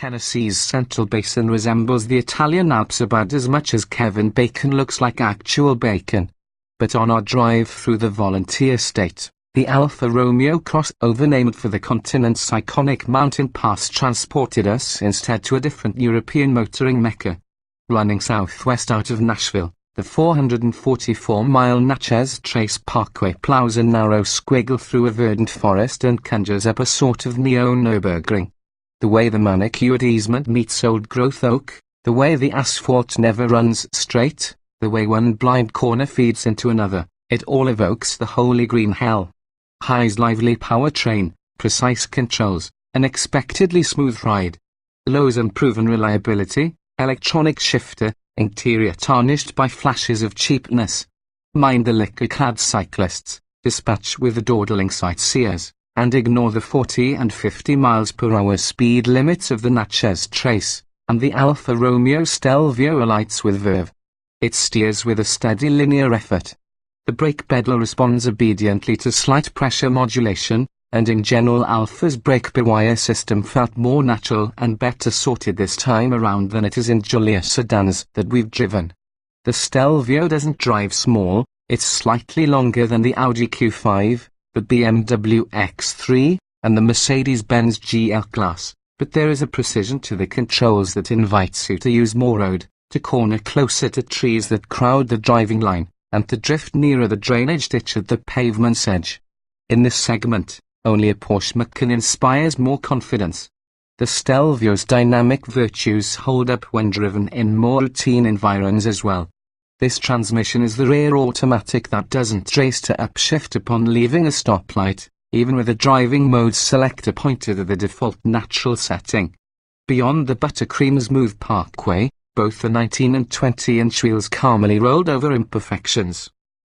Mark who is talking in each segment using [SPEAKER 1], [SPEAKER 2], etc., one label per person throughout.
[SPEAKER 1] Tennessee's Central Basin resembles the Italian Alps about as much as Kevin Bacon looks like actual bacon. But on our drive through the volunteer state, the Alfa Romeo crossover named for the continent's iconic mountain pass transported us instead to a different European motoring mecca. Running southwest out of Nashville, the 444-mile Natchez Trace Parkway plows a narrow squiggle through a verdant forest and conjures up a sort of neo-Nürburgring. The way the manicured easement meets old-growth oak, the way the asphalt never runs straight, the way one blind corner feeds into another, it all evokes the holy green hell. High's lively powertrain, precise controls, unexpectedly smooth ride. Low's unproven reliability, electronic shifter, interior tarnished by flashes of cheapness. Mind the liquor-clad cyclists, dispatch with the dawdling sightseers, and ignore the 40 and 50 miles per hour speed limits of the Natchez Trace, and the Alfa Romeo Stelvio alights with verve. It steers with a steady linear effort. The brake pedal responds obediently to slight pressure modulation, and in general Alfa's brake-by-wire system felt more natural and better sorted this time around than it is in Giulia sedans that we've driven. The Stelvio doesn't drive small, it's slightly longer than the Audi Q5, the BMW X3, and the Mercedes-Benz GL Class, but there is a precision to the controls that invites you to use more road, to corner closer to trees that crowd the driving line, and to drift nearer the drainage ditch at the pavement's edge. In this segment, only a Porsche Macan inspires more confidence. The Stelvio's dynamic virtues hold up when driven in more routine environs as well. This transmission is the rare automatic that doesn't race to upshift upon leaving a stoplight, even with the driving mode selector pointed at the default natural setting. Beyond the buttercream smooth parkway, both the 19 and 20-inch wheels calmly rolled over imperfections.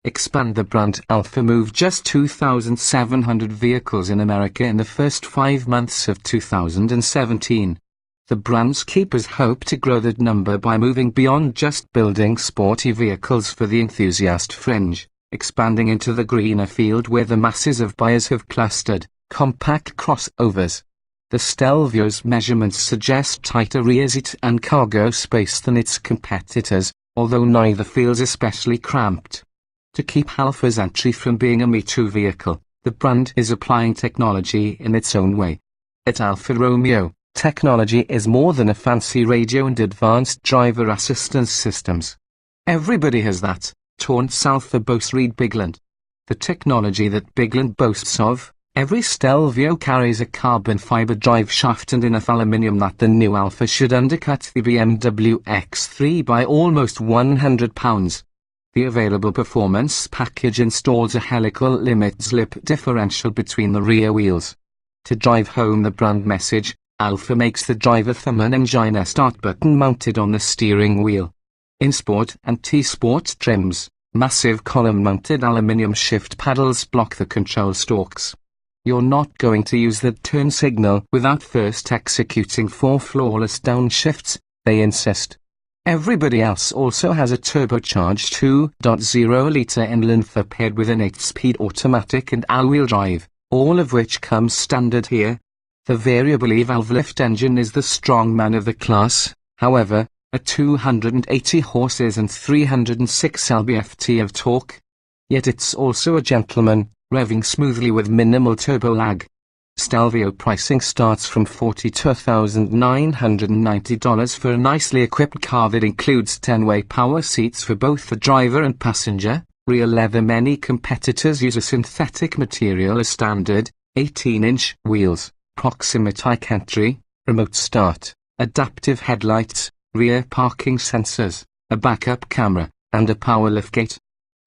[SPEAKER 1] Expand the brand. Alfa moved just 2,700 vehicles in America in the first 5 months of 2017. The brand's keepers hope to grow that number by moving beyond just building sporty vehicles for the enthusiast fringe, expanding into the greener field where the masses of buyers have clustered, compact crossovers. The Stelvio's measurements suggest tighter rear seat and cargo space than its competitors, although neither feels especially cramped. To keep Alfa's entry from being a me-too vehicle, the brand is applying technology in its own way. At Alfa Romeo, technology is more than a fancy radio and advanced driver assistance systems. Everybody has that, taunts Alfa boss Reed Bigland. The technology that Bigland boasts of, every Stelvio carries a carbon fiber drive shaft and enough aluminium that the new Alfa should undercut the BMW X3 by almost 100 pounds. The available performance package installs a helical limit slip differential between the rear wheels. To drive home the brand message, Alfa makes the driver thumb an engine start button mounted on the steering wheel. In Sport and T-Sport trims, massive column-mounted aluminium shift paddles block the control stalks. You're not going to use the turn signal without first executing 4 flawless downshifts, they insist. Everybody else also has a turbocharged 2.0-litre inline four paired with an 8-speed automatic and all-wheel drive, all of which comes standard here. The variable E-valve lift engine is the strongman of the class, however, at 280 horses and 306 lb-ft of torque. Yet it's also a gentleman, revving smoothly with minimal turbo lag. Stelvio pricing starts from $42,990 for a nicely equipped car that includes 10-way power seats for both the driver and passenger, rear leather. Many competitors use a synthetic material as standard, 18-inch wheels, proximate entry, remote start, adaptive headlights, rear parking sensors, a backup camera, and a power liftgate.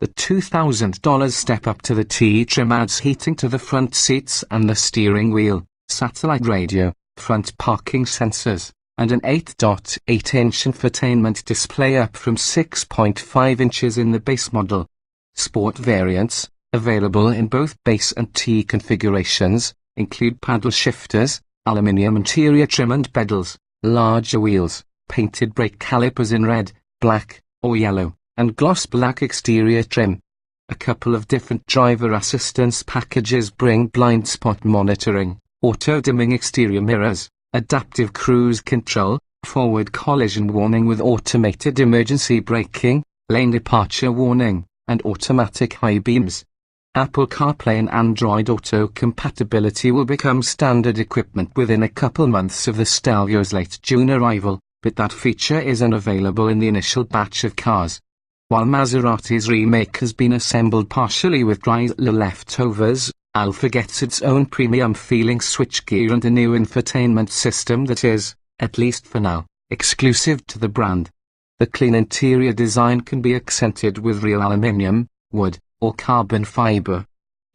[SPEAKER 1] The $2,000 step up to the T-trim adds heating to the front seats and the steering wheel, satellite radio, front parking sensors, and an 8.8-inch infotainment display up from 6.5 inches in the base model. Sport variants, available in both base and T configurations, include paddle shifters, aluminium interior trim and pedals, larger wheels, painted brake calipers in red, black, or yellow, and gloss black exterior trim. A couple of different driver assistance packages bring blind spot monitoring, auto-dimming exterior mirrors, adaptive cruise control, forward collision warning with automated emergency braking, lane departure warning, and automatic high beams. Apple CarPlay and Android Auto compatibility will become standard equipment within a couple months of the Stelvio's late June arrival, but that feature isn't available in the initial batch of cars. While Maserati's remake has been assembled partially with Chrysler leftovers, Alfa gets its own premium-feeling switchgear and a new infotainment system that is, at least for now, exclusive to the brand. The clean interior design can be accented with real aluminium, wood, or carbon fiber.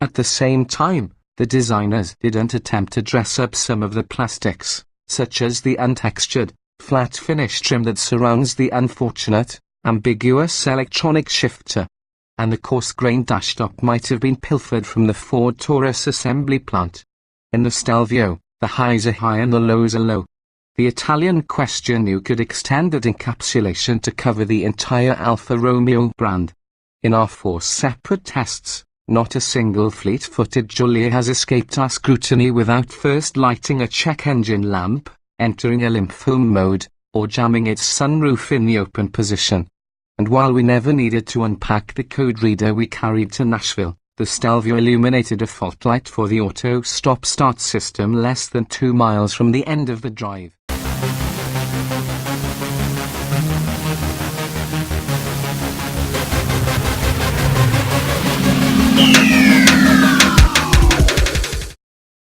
[SPEAKER 1] At the same time, the designers didn't attempt to dress up some of the plastics, such as the untextured, flat finish trim that surrounds the unfortunate, ambiguous electronic shifter. And the coarse-grained dashtop might have been pilfered from the Ford Taurus assembly plant. In the Stelvio, the highs are high and the lows are low. The Italian question could extend that encapsulation to cover the entire Alfa Romeo brand. In our 4 separate tests, not a single fleet-footed Giulia has escaped our scrutiny without first lighting a check engine lamp, entering a lymphome mode, or jamming its sunroof in the open position. And while we never needed to unpack the code reader we carried to Nashville, the Stelvio illuminated a fault light for the auto stop-start system less than 2 miles from the end of the drive.